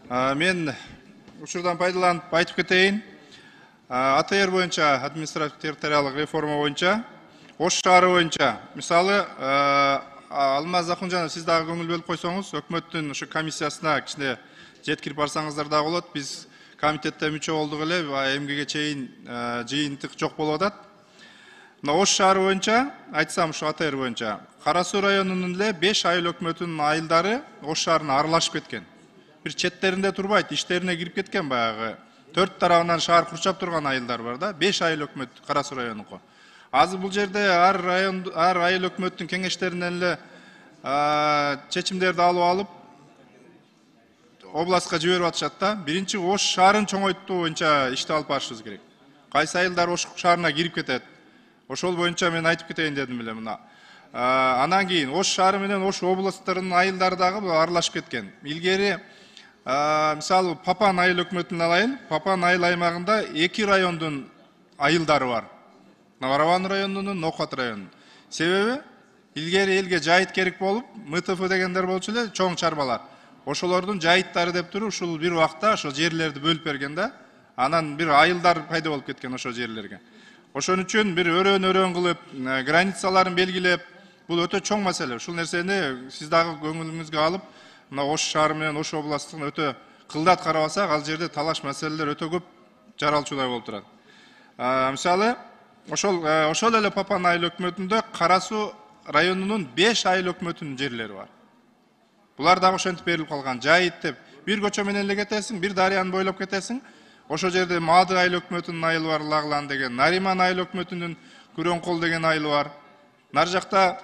Мен учурдан пайдаланып айтып кетейин. АТР боюнча, административдик территориалдык реформа боюнча, Ош шаары боюнча, мисалы, Алмаз Акунжанов, сиз дагы көңүл бөлүп койсоңуз, өкмөттүн ушу комиссиясына кичине жеткирип барсаңыздар дагы болот. Биз комитетте мүчө болдук эле, эмгеге чейин жыйынтык жок болуп атат. Мына Ош шаары боюнча, айтсам ушу АТР боюнча, Кара Суу районунун эле 5 айыл өкмөтүнүн айылдары Ош шаарына аралашып кеткен. Бир четтеринде турбайт, иштерине кирип кеткен баягы. 4 тарабынан шаар курчап турган айылдар бар да, 5 айыл өкмөт Кара Суу районунку. Азыр бул жерде ар айыл өкмөттүн кеңештеринен эле чечимдерди алып областка жиберип атышат да. Биринчи Ош шаарын чоңойтуу боюнча ишти алып барышыбыз керек. Кайсы айылдар Ош шаарына кирип кетет? Ошол боюнча мен айтып кетейин дедим эле мына. Анан кийин Ош шаары менен Ош областарынын айылдары дагы аралашып кеткен. Илгери мисалы Папан айыл өкмөтүн алайын. Папан айыл аймагында 2 райондун айылдары бар. Новораван районунун, Нокат районунун. Себеби илгери элге жайыт керек болуп, МТФ дегендер болчу эле, чоң чарбалар. Ошолордун жайыттары деп туруп, ушул бир убакта ошол жерлерди бөлүп берген да. Анан бир айылдар пайда болуп кеткен ошол жерлерге. Ошон үчүн бир өрөөн кылып, границаларын белгилеп, бул өтө чоң маселе. Ушул нерсени сиз дагы көңүлүңүзгө алып, мына Ош шаары менен Ош областын өтө кылдат карабасак, ал жерде талаш маселелер өтө көп жаралчудай болуп турат. Мисалы, ошол эле Папан айыл өкмөтүндө Кара Суу районунун 5 айыл өкмөтүнүн жерлери бар. Булар дагы ошентип берилип калган. Жайыт деп бир көчө менен эле кетесиң, бир дарыяны бойлоп кетесиң. Ошол жерде Мады айыл өкмөтүнүн айылы бар, Лаглан деген, Нариман айыл өкмөтүнүн Күрөңкол деген айылы бар. Нар жакта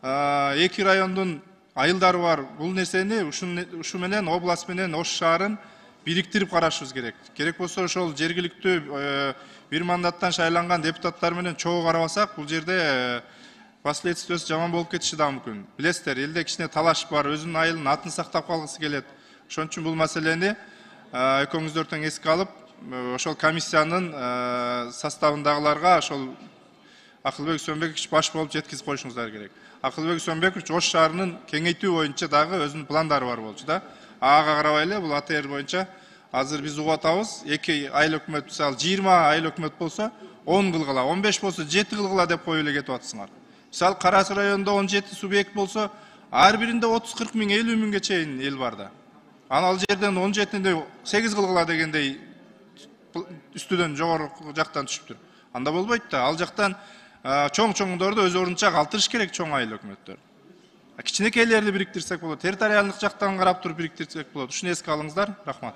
2 райондун айылдары бар. Бул нерсени ушу менен област менен Ош шаарын бириктирип карашыбыз керек. Керек болсо ошол жергиликтүү бир мандаттан шайланган депутаттар менен чогуу карабасак, бул жерде последствиясы жаман болуп кетиши да мүмкүн. Билесиздер, элде кичине талаш бар, өзүнүн айылынын атын сактап калгысы келет. Ошон үчүн бул маселени экөөңүздөр тең эске алып, ошол комиссиянын составындагыларга ошол Акылбек Сөнбекович баш болуп жеткизип коюшуңуздар керек. Акылбек Сөнбекович Ош шаарынын кеңейтүү боюнча дагы өзүнүн пландары бар болчу да. Ага карабай эле бул АТР боюнча азыр биз угуп атабыз. 2 айыл өкмөт, мисалы 20 айыл өкмөт болсо 10 кылгыла, 15 болсо 7 кылгыла деп коюп эле кетип атсыңар. Мисалы Кара Суу районунда 17 субъект болсо, ар биринде 30-40 миң, 50 миңге чейин эл бар да. Ал жерден 17-нде 8 кылгыла дегендей үстүдөн жогорку жактан түшүптүр. Анда болбойт да. Ал жактан чоң-чоңдорду өз ордунча калтырыш керек, чоң айыл өкмөттөр. Кичинекейлерди бириктирсек болот, территориалдык жактан карап туруп бириктирсек болот. Ушуну эске алыңыздар. Рахмат.